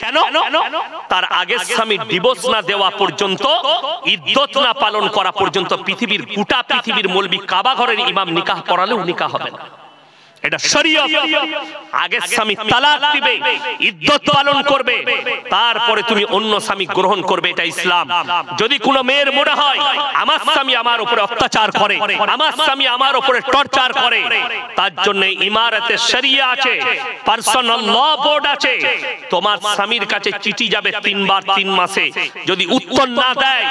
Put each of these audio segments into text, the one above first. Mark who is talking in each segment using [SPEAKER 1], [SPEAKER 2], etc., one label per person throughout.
[SPEAKER 1] কেন? তার আগের স্বামী ডিভোর্স না দেওয়া পর্যন্ত, ইদ্যত না পালন করা পর্যন্ত পৃথিবীর গোটা পৃথিবীর মৌলবি কাবা ঘরের ইমাম নিকাহ পড়ালেও নিকাহ হবে না। এটা শরীয়ত। আগে স্বামী তালাক দিবে, ইদ্যত পালন করবে, তারপরে তুমি অন্য স্বামী গ্রহণ করবে, এটা ইসলাম। যদি কোনো মেয়ের মনে হয় আমার স্বামী আমার উপরে অত্যাচার করে, আমার স্বামী আমার উপরে টর্চার করে, তার জন্য ইমারতে শরিয়া আছে, পার্সোনাল ল বোর্ড আছে, তোমার স্বামীর কাছে চিঠি যাবে 3 বার 3 মাসে, যদি উত্তর না দেয়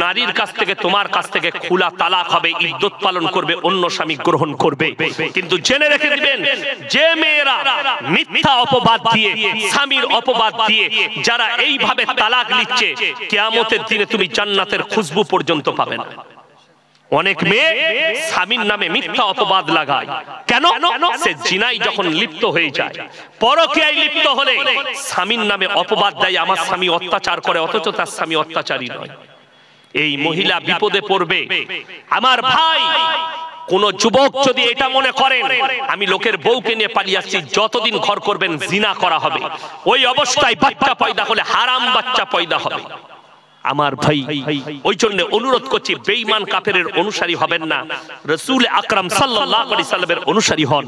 [SPEAKER 1] নারীর কাছ থেকে তোমার কাছ থেকে খোলা তালাক হবে, ইদ্যত পালন করবে, অন্য স্বামী গ্রহণ করবে। কিন্তু জেনে রেখে দিবেন, যে মেয়েরা মিথ্যা অপবাদ দিয়ে, স্বামীর অপবাদ দিয়ে যারা এইভাবে তালাক নিচ্ছে, কিয়ামতের দিনে তুমি জান্নাতের খুশবু পর্যন্ত পাবে না। অনেক মেয়ে স্বামীর নামে মিথ্যা অপবাদ লাগায়, কেন? সে জিনায় যখন লিপ্ত হয়ে যায়, পরকীয়ায় লিপ্ত হলে স্বামীর নামে অপবাদ দেয়, আমার স্বামী অত্যাচার করে, অথচ তার স্বামী অত্যাচারী নয়। এই মহিলা বিপদে পড়বে। আমার ভাই, কোন যুবক যদি এটা মনে করেন আমি লোকের বউকে নিয়ে পালিয়ে আসছি, যতদিন ঘর করবেন জিনা করা হবে, ওই অবস্থায় বাচ্চা পয়দা হলে হারাম বাচ্চা পয়দা হবে। আমার ভাই, ওই জন্য অনুরোধ করছি, বেঈমান কাফেরের অনুসারী হবেন না, রাসূল আকরাম সাল্লাল্লাহু আলাইহি সাল্লামের অনুসারী হন।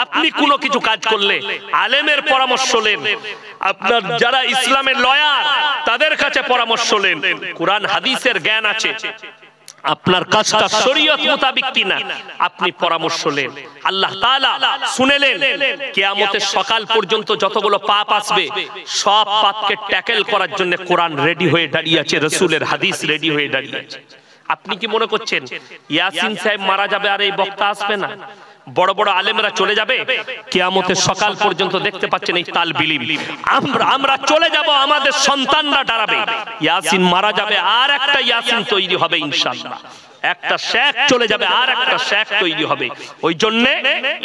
[SPEAKER 1] আপনি কোনো কিছু কাজ করলে আলেমের পরামর্শ নেন, আপনার যারা ইসলামের লয়ার তাদের কাছে পরামর্শ নেন, কুরআন হাদিসের জ্ঞান আছে, আপনার কাজটা শরীয়ত মোতাবেক কিনা আপনি পরামর্শ নেন। আল্লাহ তাআলা শুনেলেন, কিয়ামতের সকাল পর্যন্ত যতগুলো পাপ আসবে সব পাপকে ট্যাকেল করার জন্য কোরআন রেডি হয়ে দাঁড়িয়ে আছে, রাসূলের হাদিস রেডি হয়ে দাঁড়িয়ে আছে। আপনি কি মনে করছেন ইয়াসিন সাহেব মারা যাবে আর এই বক্তা আসবে না? বড় বড় আলেমরা চলে যাবে, কিয়ামতের সকাল পর্যন্ত দেখতে পাচ্ছেন এই তালবিলিম। আমরা চলে যাব, আমাদের সন্তানরা দাঁড়াবে, ইয়াসিন মারা যাবে আর একটা ইয়াসিন তৈরি হবে ইনশাআল্লাহ, একটা শেখ চলে যাবে আর একটা শেখ তৈরি হবে। ওই জন্য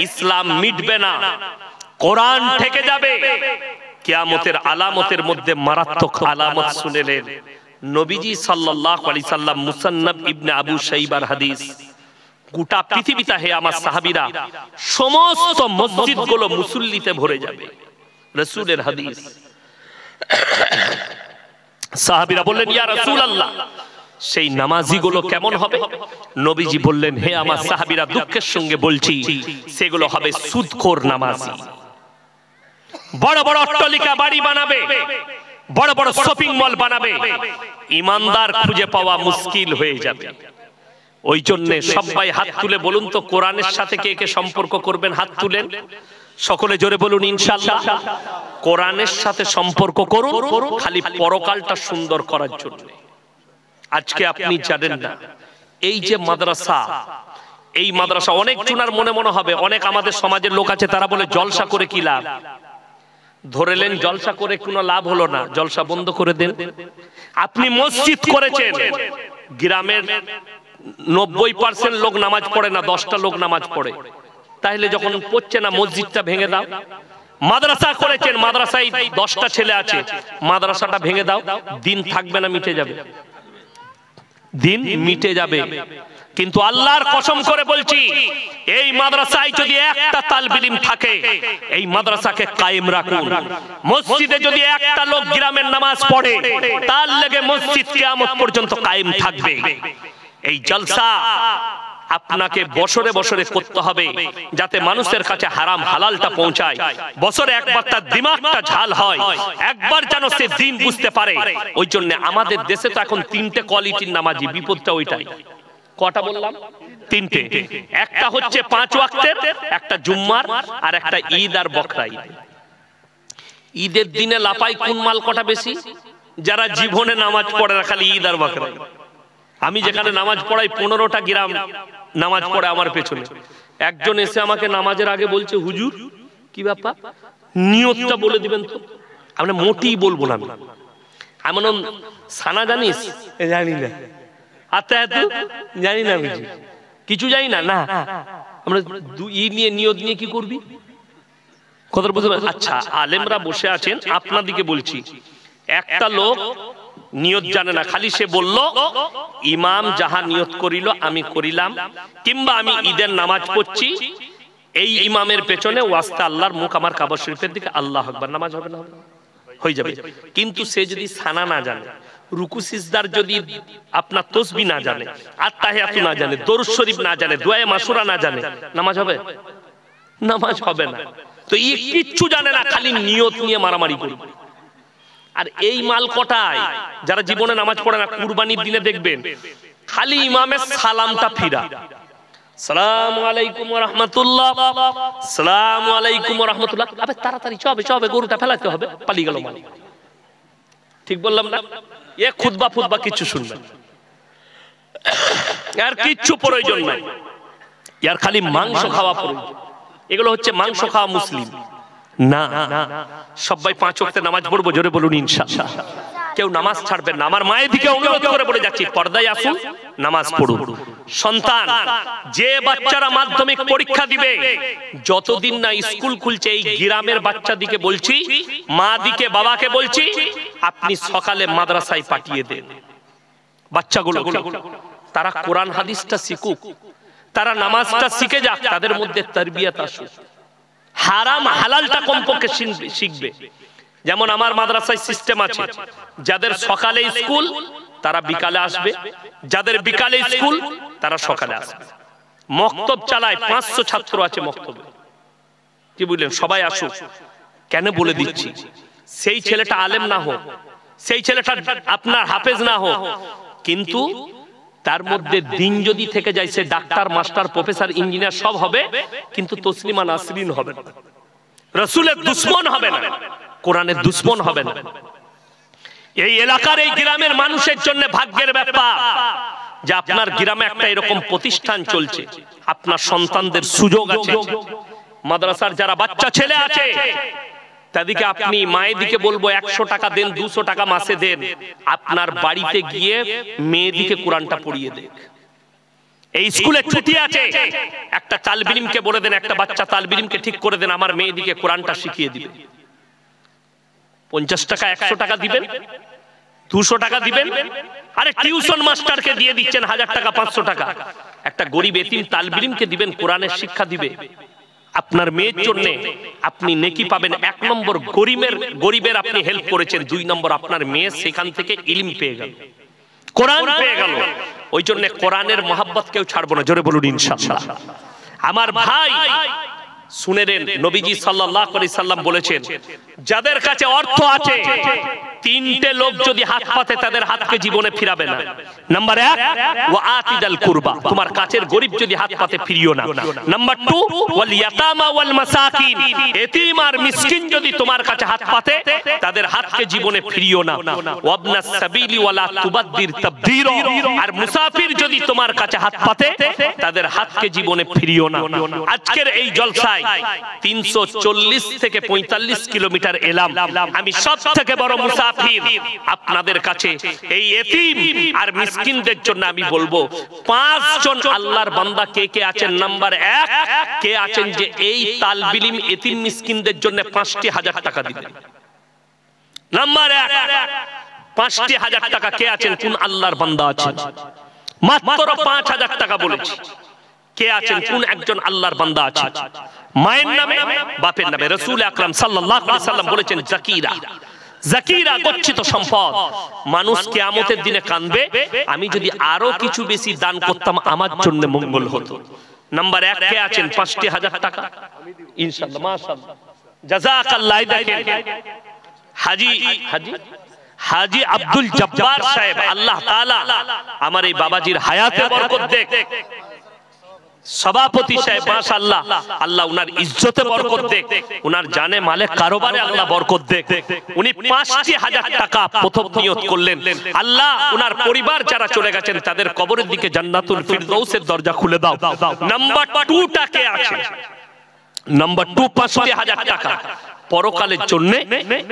[SPEAKER 1] ইসলাম মিটবে না, কোরআন থেকে যাবে। কিয়ামতের আলামতের মধ্যে মারাত্মক আলামত শুনেলেন নবীজি সাল্লাল্লাহু আলাইহি সাল্লাম, মুসান্নাফ ইবনে আবু শাইবার হাদিস। গোটা পৃথিবীতে হে আমার সাহাবীরা, সমস্ত মসজিদগুলো মুসল্লিতে ভরে যাবে, রাসূলের হাদিস। সাহাবীরা বললেন, ইয়া রাসূলুল্লাহ, সেই নামাজিগুলো কেমন হবে? নবীজি বললেন, হে আমার সাহাবীরা, দুঃখের সঙ্গে বলছি, সেগুলো হবে সুদখোর নামাজি। বড় বড় অট্টালিকা বাড়ি বানাবে, বড় বড় শপিং মল বানাবে, ইমানদার খুঁজে পাওয়া মুশকিল হয়ে যাবে। ওই জন্য সবাই হাত তুলে বলুন তো, কোরআনের সাথে কে কে সম্পর্ক করবেন? হাত তুলেন, সকলে জোরে বলুন ইনশাআল্লাহ। কোরআনের সাথে সম্পর্ক করুন, খালি পরকালটা সুন্দর করার জন্য। আজকে আপনি জানেন না, এই যে মাদ্রাসা, এই মাদ্রাসা অনেক জনার মনে হবে, অনেক আমাদের সমাজের লোক আছে তারা বলে জলসা করে কি লাভ? ধরেলেন জলসা করে কোনো লাভ হলো না, জলসা বন্ধ করে দেন। আপনি মসজিদ করেছেন, গ্রামের 90% লোক নামাজ পড়ে না, 10টা লোক নামাজ পড়ে, তাহলে যখন পড়ছে না মসজিদটা ভেঙে দাও। মাদ্রাসা করেছেন, মাদ্রাসায় 10টা ছেলে আছে, মাদ্রাসাটা ভেঙে দাও, দিন থাকবে না, মিটে যাবে, দিন মিটে যাবে। কিন্তু আল্লাহর কসম করে বলছি, এই মাদ্রাসায় যদি একটা তালবে ইলম থাকে, এই মাদ্রাসাকে কায়েম রাখুন। মসজিদে যদি একটা লোক গ্রামের নামাজ পড়ে, তার লেগে মসজিদ কিয়ামত পর্যন্ত কায়েম থাকবে। এই জলসা আপনাকে বছরে বছরে করতে হবে, যাতে মানুষের কাছে হারাম হালালটা পৌঁছায়। বছরে একবার তার দিমাগটা ঝাল হয়, একবার যেন সে দিন বুঝতে পারে। ওই জন্য আমাদের দেশে তো এখন 3টে কোয়ালিটির নামাজি, বিপদটা ওইটাই। কটা বললাম? 3টে। একটা হচ্ছে 5 ওয়াক্তের, একটা জুম্মার, আর একটা ঈদ আর বকরা ঈদ। ঈদের দিনে লাপাই কোন মাল কটা বেশি? যারা জীবনে নামাজ পড়ে না, খালি ঈদ আর বকরা। আমি যেখানে নামাজ পড়াই 15টা গ্রাম নামাজ পড়ে আমার পেছনে। একজন এসে আমাকে নামাজের আগে বলছে, হুজুর কি ব্যাপার, নিয়তটা বলে দিবেন তো। আমরা মোটেই বলবো না। এমন সানা জানিস? জানি না। আচ্ছা জানি না, কিছু জানি না। না আমরা নিয়ত নিয়ে কি করবি? কথা বুঝতে পারছেন? আচ্ছা, আলেমরা বসে আছেন, আপনাদিকে বলছি। একটা লোক নিয়ত জানে না, খালি সে বলল ইমাম যাহা নিয়ত করিল আমি করিলাম, কিংবা আমি ঈদের নামাজ পড়ছি, এই ইমামের পেছনে ওয়াস্তে আল্লাহর মুখ আমার কাবা শরীফের দিকে, আল্লাহু আকবার, নামাজ হবে না? হয়ে যাবে। কিন্তু সে যদি সানা না জানে, রুকু সিজদার যদি আপনার তসবি না জানে, আত্তাহিয়াতু না জানে, দরুদ শরীফ না জানে, দোয়া মাসুরা না জানে, নামাজ হবে? নামাজ হবে না। তো এই কিচ্ছু জানে না, খালি নিয়ত নিয়ে মারামারি করবে। আর এই মাল কটায় যারা জীবনে নামাজ পড়ে না, কুরবানির দিনে দেখবেন খালি ইমামের সালামটা ফিরা, সালামু আলাইকুম ওয়া রাহমাতুল্লাহ, সালামু আলাইকুম ওয়া রাহমাতুল্লাহ। আবে তাড়াতাড়ি চবে গরুটা ফেলাতে হবে, পালিয়ে গেল মানে। ঠিক বললাম না? এ খুতবা কিছু শুনবেন, আর কিচ্ছু প্রয়োজন নাই, ইয়ার খালি মাংস খাওয়া প্রয়োজন। এগুলো হচ্ছে মাংস খাওয়া মুসলিম না। সবাই 5 ওয়াক্তে নামাজ পড়বো, জোরে বলুন ইনশাআল্লাহ। কেউ নামাজ ছাড়বেন না। আমার মায়ের দিকে অনুরোধ করে বলে যাচ্ছি, পর্দায় আসুন, নামাজ পড়ুন। সন্তান, যে বাচ্চারা মাধ্যমিক পরীক্ষা দিবে, যতদিন না স্কুল খুলছে, এই গ্রামের বাচ্চাদিকে বলছি, মা দিকে বাবাকে বলছি, আপনি সকালে মাদ্রাসায় পাঠিয়ে দেন বাচ্চাগুলো। তারা কোরআন হাদিসটা শিখুক, তারা নামাজটা শিখে যাক, তাদের মধ্যে তারবিয়াত আসুক, হারাম হালালটা কমপক্ষে শিখবে। যেমন আমার মাদ্রাসায় সিস্টেম আছে, যাদের সকালে স্কুল তারা বিকালে আসবে, যাদের বিকালে স্কুল তারা সকালে আসবে। মক্তব চালায়, 500 ছাত্র আছে মক্তবে। কি বুঝলেন? সবাই আসুক। কেন বলে দিচ্ছি, সেই ছেলেটা আলেম না হোক, সেই ছেলেটা আপনার হাফেজ না হোক, কিন্তু তার মধ্যে দিন যদি থেকে যায়, সে ডাক্তার, মাস্টার, প্রফেসর, ইঞ্জিনিয়ার সব হবে, কিন্তু তসলিমা নাসরিন হবে না, রাসূলের দুশমন হবে না, কোরআনের দুশমন হবে না। এই এলাকার, এই গ্রামের মানুষের জন্য ভাগ্যের ব্যাপার যে আপনার গ্রামে একটা এরকম প্রতিষ্ঠান চলছে, আপনার সন্তানদের সুযোগ আছে। মাদ্রাসার যারা বাচ্চা ছেলে আছে, তাদেরকে আপনি মায়ের দিকে বলবো 100 টাকা দেন, 200 টাকা মাসে দেন, আপনার বাড়িতে গিয়ে মেয়েদিকে কোরআনটা পড়িয়ে দেন। এই স্কুলে ছুটি আছে, একটা তালবিলিমকে বলে দেন, একটা বাচ্চা তালবিলিমকে ঠিক করে দেন, আমার মেয়েদিকে কোরআনটা শিখিয়ে দিবে। 50 টাকা 100 টাকা দিবেন, 200 টাকা দিবেন। আরে টিউশন মাস্টারকে দিয়ে দিচ্ছেন 1000 টাকা 500 টাকা, একটা গরিব এতিম তালবিলিমকে দিবেন, কোরআনের শিক্ষা দিবে। আপনার মেয়ের জন্য আপনি নেকি পাবেন। 1 নম্বর গরিবের আপনি হেল্প করেছেন, 2 নম্বর আপনার মেয়ে সেখান থেকে ইলম পেয়ে গেল, কোরআন পেয়ে গেল। ওই জন্য কোরআনের মহব্বত কেউ ছাড়বো না, জোরে বলুন ইনশাআল্লাহ। আমার ভাই শুনে নেন, নবীজি সাল্লাল্লাহু আলাইহি সাল্লাম বলেছেন, যাদের কাছে অর্থ আছে, 3টে লোক যদি হাত পাতে, তাদের হাতকে জীবনে ফিরাবে না। নাম্বার 1, ওয়া আতিদাল কুরবা, তোমার কাছের গরিব যদি হাত পাতে ফিরিও না। নাম্বার 2, ওয়াল ইয়াতামা ওয়াল মাসাকিন, এতিম আর মিসকিন যদি তোমার কাছে হাত পাতে, তাদের হাতকে জীবনে ফিরিও না। ওয়াবনাস সাবিলি ওয়ালা তুবাদ্দির তাবদীরা, আর মুসাফির যদি তোমার কাছে হাত পাতে, তাদের হাতকে জীবনে ফিরিও না। আজকের এই জলসায় 340 থেকে 45 কিলোমিটার এলাম। আমি সব থেকে বড় মুসাফির আপনাদের কাছে। এই এতিম আর মিসকিনদের জন্য আমি বলবো, 5 জন আল্লাহর বান্দা কে কে আছেন? নাম্বার 1, কে আছেন যে এই তালবিলিম এতিম মিসকিনদের জন্য 5,000 টাকা দিবেন? নাম্বার 1, 5,000 টাকা কে আছেন? কোন আল্লাহর বান্দা আছেন? মাত্র 5,000 টাকা বলেছি। কে আছেন? কোন একজন আল্লাহর বান্দা আছেন? মায়ের নামে, বাপের নামে। রাসূল আকরাম সাল্লাল্লাহু আলাইহি সাল্লাম বলেছেন, জাকিরা গচ্ছিত সম্পদ। মানুষ কিয়ামতের দিনে কাঁদবে, আমি যদি আরো কিছু বেশি দান করতাম আমার জন্য মঙ্গল হতো। নাম্বার 1 কে আছেন? 5,000 টাকা ইনশাআল্লাহ, মাশাআল্লাহ, জাযাকাল্লাহ। দেখেন হাজী আব্দুল জব্বার সাহেব, আল্লাহ তাআলা আমার এই বাবাজির হায়াতে বরকত দেখ। সভাপতি সাহেব, মাশাআল্লাহ, আল্লাহ উনার ইজ্জতে বরকত দেখ, উনার জানে মালে কারোবারে আল্লাহ বরকত দেখ। উনি 5,000 টাকা প্রথম নিয়ত করলেন, আল্লাহ উনার পরিবার যারা চলে গেছেন তাদের কবরের দিকে জান্নাতুল ফিরদৌসের দরজা খুলে দাও। নাম্বার 2 টাকে আছে, নাম্বার 2 5,000 টাকা পরকালের জন্য,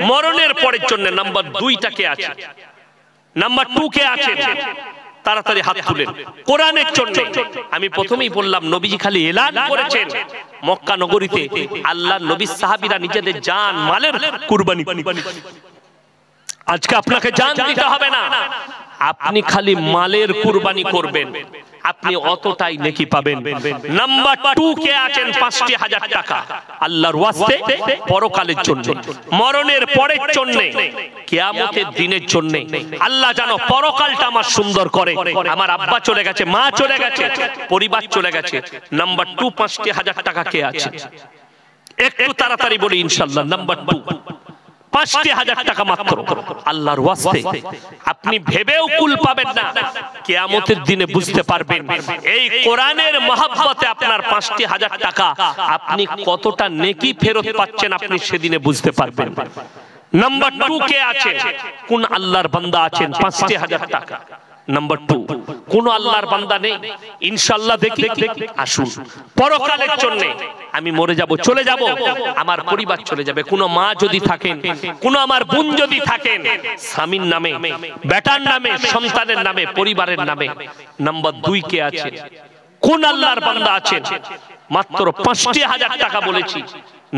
[SPEAKER 1] মরণের পরের জন্য। নাম্বার 2 টাকে আছে, নাম্বার 2 কে আছে? তাড়াতাড়ি হাত তুলেন। কোরআনের জন্য আমি প্রথমেই বললাম, নবীজি খালি এলান করেছেন, মক্কা নগরীতে আল্লাহর নবী সাহাবীরা নিজেদের জান মালের কুরবানি। আজকে আপনাকে জান দিতে হবে না, আপনি খালি মালের কুরবানি করবেন, আপনি অতটাই নেকি পাবেন। নাম্বার 2 কে আছেন 5,000 টাকা আল্লাহর ওয়াস্তে পরকালের জন্য, মরণের পরের জন্য, কিয়ামতের দিনের জন্য। আল্লাহ জানো পরকালটা আমার সুন্দর করে। আমার আব্বা চলে গেছে, মা চলে গেছে, পরিবার চলে গেছে। নাম্বার 2 5,000 টাকা কে আছে? একটু তাড়াতাড়ি বলি ইনশাআল্লাহ। নাম্বার 2 5,000 টাকা মাত্র আল্লাহর ওয়াস্তে। আপনি ভেবেও কুল পাবেন না, কিয়ামতের দিনে বুঝতে পারবেন এই কোরআনের মহব্বতে আপনার 5,000 টাকা আপনি কতটা নেকি ফেরত পাচ্ছেন, আপনি সেদিনে বুঝতে পারবেন। নাম্বার 2 কে আছে? কোন আল্লাহর বান্দা আছেন 5,000 টাকা? নাম্বার 2 কোন আল্লাহর বান্দা নেই? ইনশাআল্লাহ দেখি আসুন। পরকালের জন্য আমি মরে যাব, চলে যাব, আমার পরিবার চলে যাবে। কোন মা যদি থাকেন, কোন আমার বোন যদি থাকেন, স্বামীর নামে, বেটার নামে, সন্তানের নামে, পরিবারের নামে। নাম্বার 2 কে আছে? কোন আল্লাহর বান্দা আছেন? মাত্র 5,000 টাকা বলেছি।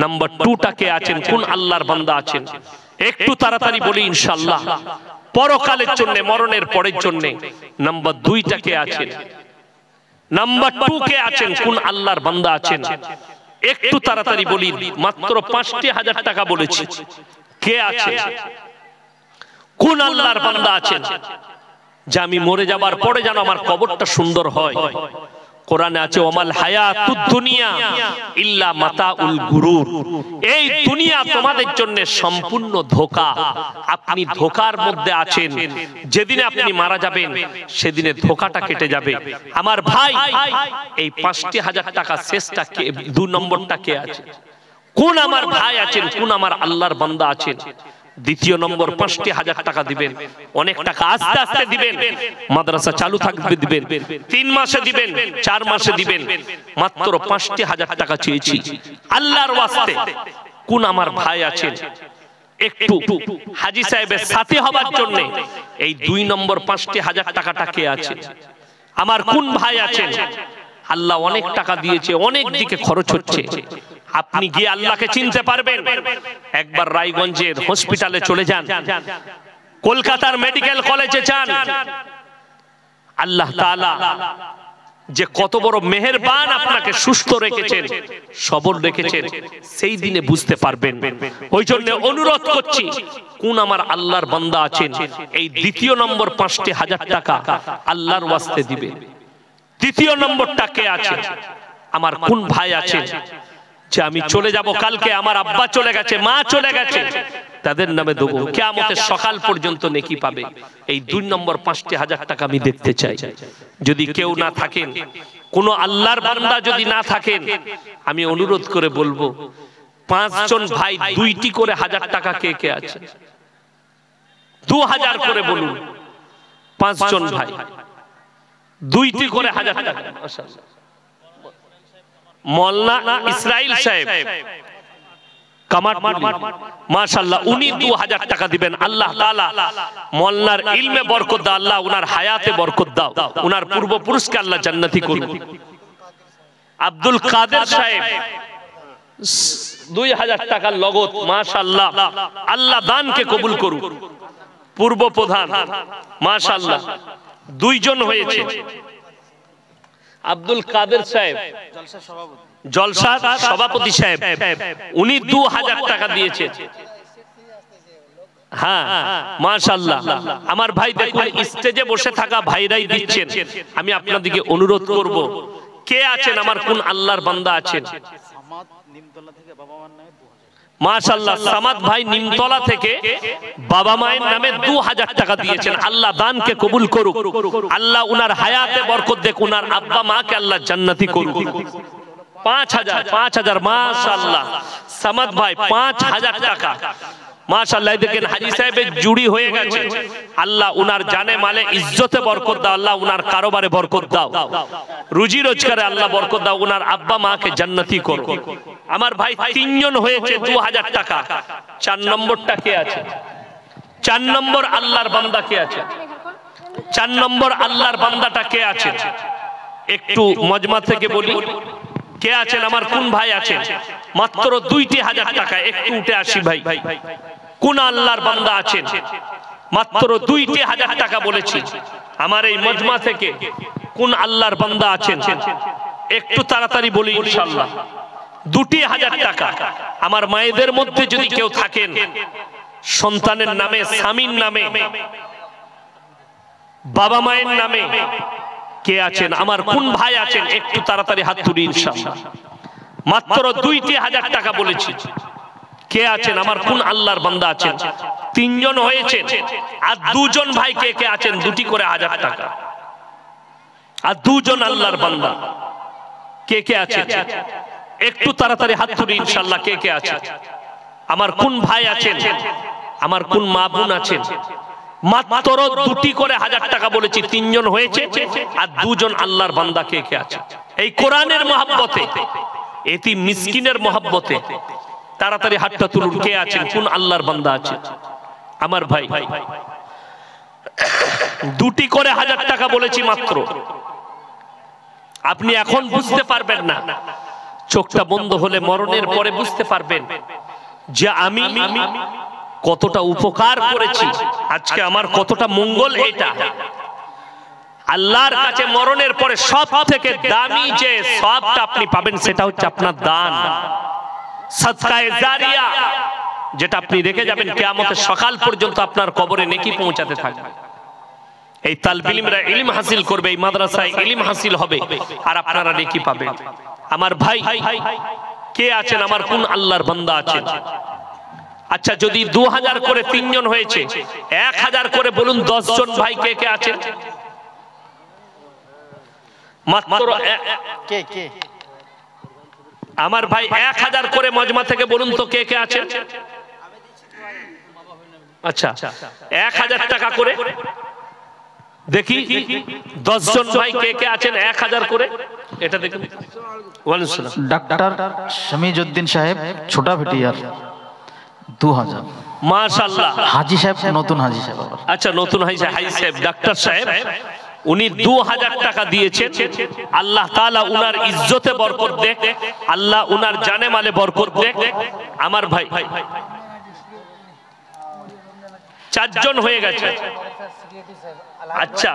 [SPEAKER 1] নাম্বার 2 টা কে আছেন? কোন আল্লাহর বান্দা আছেন? একটু তাড়াতাড়ি বলি ইনশাআল্লাহ। পরকালের জন্য, মরণের পরের জন্য। নাম্বার 2 টা কে আছেন? নাম্বার 2 কে আছেন? কোন আল্লাহর বান্দা আছেন? একটু তাড়াতাড়ি বলি। মাত্র 5,000 টাকা বলেছি। কে আছে? কোন আল্লাহর বান্দা আছেন যে আমি মরে যাবার পরে যেন আমার কবরটা সুন্দর হয়? কোরআনে আছে ওমাল হায়াতুদ দুনিয়া ইল্লা মাতাউল গুরুর। এই দুনিয়া তোমাদের জন্য সম্পূর্ণ ধোঁকা। আপনি ধোঁকার মধ্যে আছেন। যেদিনে আপনি মারা যাবেন সেদিনে ধোঁকাটা কেটে যাবে। আমার ভাই, এই 5,000 টাকা শেষটা কে? 2 নম্বরটা কে আছে? কোন আমার ভাই আছেন? কোন আমার আল্লাহর বান্দা আছেন? দ্বিতীয় নম্বর 5,000 টাকা দিবেন। অনেক টাকা আস্তে আস্তে দিবেন। মাদ্রাসা চালু থাকবে দিবেন, 3 মাসে দিবেন, 4 মাসে দিবেন। মাত্র 5,000 টাকা চেয়েছি আল্লাহর ওয়াস্তে। কোন আমার ভাই আছেন একটু হাজী সাহেবের সাথে হবার জন্য এই 2 নম্বর 5,000 টাকাটা কে আছে? আমার কোন ভাই আছেন? আল্লাহ অনেক টাকা দিয়েছে, অনেক দিকে খরচ হচ্ছে। আপনি গিয়ে আল্লাহকে চিনতে পারবেন। একবার রায়গঞ্জের হসপিটালে চলে যান, কলকাতার মেডিকেল কলেজে যান। আল্লাহ তাআলা যে কত বড় মেহেরবান, আপনাকে সুস্থ রেখেছেন, সবল রেখেছেন, সেই দিনে বুঝতে পারবেন। ওই জন্য অনুরোধ করছি, কোন আমার আল্লাহর বান্দা আছেন এই দ্বিতীয় নম্বর 5,000 টাকা আল্লাহর ওয়াস্তে দিবেন। তৃতীয় নম্বরটা কে আছে? আমার কোন ভাই আছে যে আমি চলে যাব কালকে, আমার আব্বা চলে গেছে, মা চলে গেছে, তাদের নামে দেবো, কিয়ামতের সকাল পর্যন্ত নেকি পাবে। এই 2 নম্বর 5,000 টাকা আমি দেখতে চাই। যদি কেউ না থাকেন, কোন আল্লাহর বান্দা যদি না থাকেন, আমি অনুরোধ করে বলবো 5 জন ভাই 2টি করে 1000 টাকা কে কে আছে? 2000 করে বলুন। 5 জন ভাই 2টি করে 1000 টাকা। মাশাআল্লাহ। মওলানা ইসরাইল সাহেব কামারটুলি, মাশাআল্লাহ, উনি 2000 টাকা দিবেন। আল্লাহ তাআলা মওলানার ইলমে বরকত দাও, আল্লাহ উনার হায়াতে বরকত দাও, উনার পূর্বপুরুষকে আল্লাহ জান্নাতি করুন। আব্দুল কাদের সাহেব 2000 টাকা লগত, মাশাআল্লাহ, আল্লাহ দানকে কবুল করুন। পূর্ব প্রধান, মাশাআল্লাহ, 2 জন হয়েছে। আব্দুল কাদের সাহেব জলসা সভাপতি সাহেব, উনি 2000 টাকা দিয়েছেন। হ্যাঁ, মাশাআল্লাহ। আমার ভাই দেখুন, স্টেজে বসে থাকা ভাইরাই দিচ্ছেন। আমি আপনাদেরকে অনুরোধ করব, কে আছেন আমার কোন আল্লাহর বান্দা আছেন? মাশাআল্লাহ, সামাদ ভাই নিমতলা থেকে বাবা মায়ের নামে 2000 টাকা দিয়েছেন। আল্লাহ দানকে কবুল করুক, আল্লাহ উনার হায়াতে বরকত দেখ, উনার আব্বা মাকে আল্লাহ জান্নাতি করুক। 5000 মাশাআল্লাহ, সামাদ ভাই 5000 টাকা, মাশাআল্লাহ। দেখেন হাজী সাহেবের জুড়ি হয়ে গেছে। আল্লাহ উনার জানে মালে ইজ্জতে বরকত দাও, আল্লাহ উনার কারোবারে বরকত দাও, রুজি রোজগারে আল্লাহ বরকত দাও, উনার আব্বা মাকে জান্নাতি করো। আমার ভাই 3 জন হয়েছে 2000 টাকা। 4 নম্বরটা কে আছে? 4 নম্বর আল্লাহর বান্দা কে আছে? 4 নম্বর আল্লাহর বান্দাটা কে আছে? একটু মজমা থেকে বলি, কে আছেন? আমার কোন ভাই আছেন? মাত্র 2,000 টাকা। একটু উঠে আসি ভাই। কোন আল্লাহর বান্দা আছেন? মাত্র 2,000 টাকা বলেছি। আমার এই মজমা থেকে কোন আল্লাহর বান্দা আছেন? একটু তাড়াতাড়ি বলি ইনশাআল্লাহ। 2,000 টাকা। আমার মায়েদের মধ্যে যদি কেউ থাকেন, সন্তানের নামে, স্বামীর নামে, বাবা মায়ের নামে কে আছেন? আমার কোন ভাই আছেন? একটু তাড়াতাড়ি হাত তুলি ইনশাআল্লাহ। মাত্র 2,000 টাকা বলেছি। কে আছেন? আমার কোন আল্লাহর বান্দা আছেন? 3 জন হয়েছে। আর 2 জন ভাই কে কে আছেন? 2টি করে 1000 টাকা। আর 2 জন আল্লাহর বান্দা কে কে আছেন? একটু তাড়াতাড়ি হাত তুলি ইনশাআল্লাহ। কে কে আছেন? আমার কোন ভাই আছেন? আমার কোন মা বোন আছেন? মাত্র 2টি করে 1000 টাকা বলেছি। 3 জন হয়েছে। আর 2 জন আল্লাহর বান্দা কে কে আছে? এই কোরআনের মহব্বতে, এতিম মিসকিনের মহব্বতে তাড়াতাড়ি হাতটা তুলুন। কে আছেন? কোন আল্লাহর বান্দা আছে? আমার ভাই 2টি করে 1000 টাকা বলেছি মাত্র। আপনি এখন বুঝতে পারবেন না, চোখটা বন্ধ হলে মরণের পরে বুঝতে পারবেন যে আমি কতটা উপকার করেছি, আজকে আমার কতটা মঙ্গল। এটা আল্লাহর কাছে মরণের পরে সব থেকে দামি যে সওয়াবটা আপনি পাবেন সেটা হচ্ছে আপনার দান, সাদকায়ে জারিয়া, যেটা আপনি রেখে যাবেন কিয়ামতের সকাল পর্যন্ত আপনার কবরে নেকি পৌঁছাতে থাকবে। এই তালবে ইলমরা ইলম হাসিল করবে, এই মাদ্রাসায় ইলম হাসিল হবে, আর আপনারা নেকি পাবেন। আমার ভাই কে আছেন? আমার কোন আল্লাহর বান্দা আছেন? আচ্ছা, যদি 2000 করে 3 জন হয়েছে, 1000 করে বলুন 10 জন ভাই কে কে আছেন? মাত্র কে কে? আমার ভাই 1000 করে মজমা থেকে বলুন তো কে কে আছেন? আচ্ছা, 1000 টাকা করে দেখি 10 জন ভাই কে কে আছেন 1000 করে? এটা দেখুন।
[SPEAKER 2] ডাক্তার শমীজউদ্দিন সাহেব, ছোটা ভেটিয়ার 2000।
[SPEAKER 1] মাশাআল্লাহ।
[SPEAKER 2] হাজী সাহেব, নতুন হাজী সাহেব।
[SPEAKER 1] আচ্ছা, নতুন হাজী সাহেব, ডাক্তার সাহেব, উনি 2000 টাকা দিয়েছেন। আল্লাহ তাআলা উনার ইজ্জতে বরকত দেখ, আল্লাহ উনার জানে মালে বরকত দেখ। আমার ভাই 4 জন হয়ে গেছে। আচ্ছা,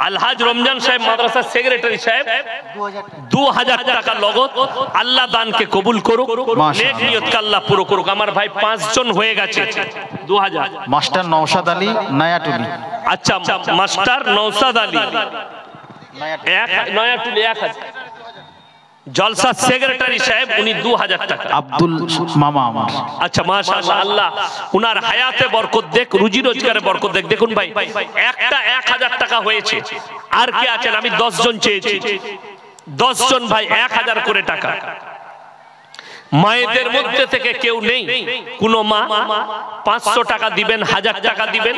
[SPEAKER 1] আলহাজ রমজান সাহেব মাদ্রাসার সেক্রেটারি সাহেব 2000 টাকা নগদ। আল্লাহ দানকে কবুল করুক, নেক নিয়তকে আল্লাহ পুরো করুক। আমার ভাই 5 জন হয়ে গেছে 2000।
[SPEAKER 2] মাস্টার নওশাদ আলী, নয়াটুলি।
[SPEAKER 1] আচ্ছা, মাস্টার নওশাদ আলী নয়াটুলি 1000। জলসা সেক্রেটারি সাহেব উনি 2000 টাকা।
[SPEAKER 2] আব্দুল মামা আমার।
[SPEAKER 1] আচ্ছা, মাশাআল্লাহ, আল্লাহ উনার হায়াতে বরকত দেখ, রুজি রোজগারে বরকত দেখ। দেখুন ভাই, একটা 1000 টাকা হয়েছে। আর কে আছেন? আমি 10 জন চেয়েছি। 10 জন ভাই 1000 করে টাকা। মায়েদের মধ্যে থেকে কেউ নেই? কোন মা 500 টাকা দিবেন, 1000 টাকা দিবেন?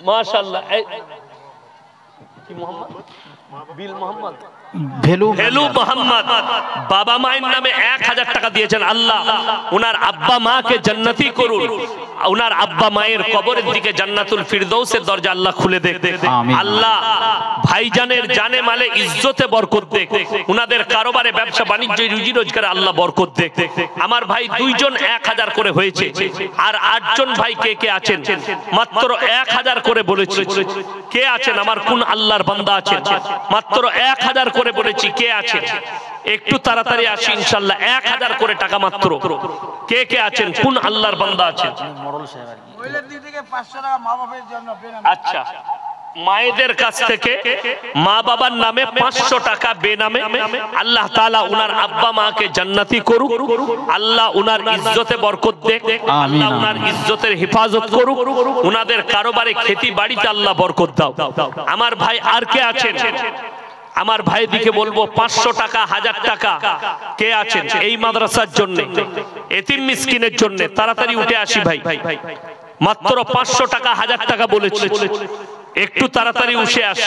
[SPEAKER 1] মাশাআল্লাহ। কি মোহাম্মদ? বিল মোহাম্মদ, ভেলু মোহাম্মদ, বাবা মায়ের নামে 1000 টাকা দিয়েছেন। আল্লাহ উনার আব্বা মাকে জান্নাতি করুন, উনার আব্বা মায়ের কবরের দিকে জান্নাতুল ফিরদৌসের দরজা আল্লাহ খুলে দেখ। আল্লাহ ভাইজানের জানে মালে ইজ্জতে বরকত দেখ, উনাদের কারোবারে ব্যবসা বাণিজ্য রুজি রোজগারে আল্লাহ বরকত দেখ। আমার ভাই 2 জন 1000 করে হয়েছে। আর 8 জন ভাই কে কে আছেন? মাত্র 1000 করে বলেছি। কে আছেন? আমার কোন আল্লাহর বান্দা আছেন? মাত্র 1000 করে বলেছি। কে আছেন? একটু তাড়াতাড়ি আসি ইনশাআল্লাহ। 1000 করে টাকা মাত্র। কে কে আছেন? কোন আল্লাহর বান্দা আছেন? আচ্ছা, মায়েদের কাছ থেকে মা বাবার নামে 500 টাকা বেনামে। আল্লাহ তাআলা উনার আব্বা মাকে জান্নাতি করুক, আল্লাহ উনার ইজ্জতে বরকত দেখ, আল্লাহ উনার ইজ্জতের হেফাজত করুক, উনাদের কারোবারে খেতি বাড়িতে আল্লাহ বরকত দাও। আমার ভাই আর কে আছেন? আমার ভাই দিকে বলবো 500 টাকা, 1000 টাকা কে আছেন এই মাদ্রাসার জন্য, এতিম মিসকিনের জন্য? তাড়াতাড়ি উঠে আসি ভাই। মাত্র 500 টাকা, 1000 টাকা বলেছি। একটু তাড়াতাড়ি উঠে আস।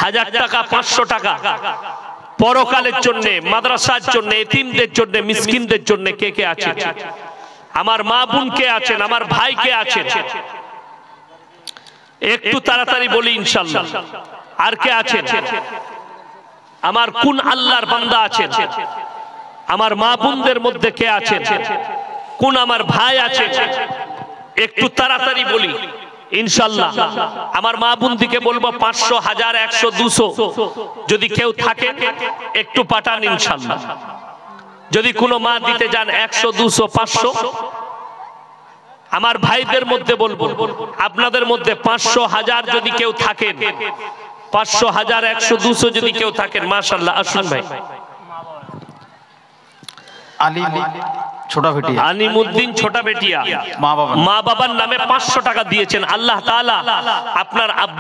[SPEAKER 1] 1000 টাকা, 500 টাকা পরকালের জন্য, মাদ্রাসার জন্য, এতিমদের জন্য, মিসকিনদের জন্য কে কে আছেন? আমার মা বোন কে আছেন? আমার ভাই কে আছেন? একটু তাড়াতাড়ি বলি ইনশাআল্লাহ। আর কে আছেন? আমার কোন আল্লাহর বান্দা আছেন? আমার মা বোনদের মধ্যে কে আছেন? কোন আমার ভাই আছে একটু তাড়াতাড়ি বলি ইনশাআল্লাহ। আমার মা বোনদিকে বলবো 500, 1000, 100, 200 যদি কেউ থাকে একটু পাঠান ইনশাআল্লাহ। যদি কোনো মা দিতে যান 100, 200, 500, আমার ভাইদের মধ্যে বলবো আপনাদের মধ্যে 500, 1000 যদি কেউ থাকেন, 500, 1000, 100, 200 যদি কেউ থাকেন মাশাআল্লাহ আসুন ভাই।
[SPEAKER 2] আলী ছোটা ভেটিয়া,
[SPEAKER 1] আলিমউদ্দিন ছোটা বেটিয়া
[SPEAKER 2] মা বাবা
[SPEAKER 1] মা বাবার নামে 500 টাকা দিয়েছেন। আল্লাহ তাআলা আপনার আব্বা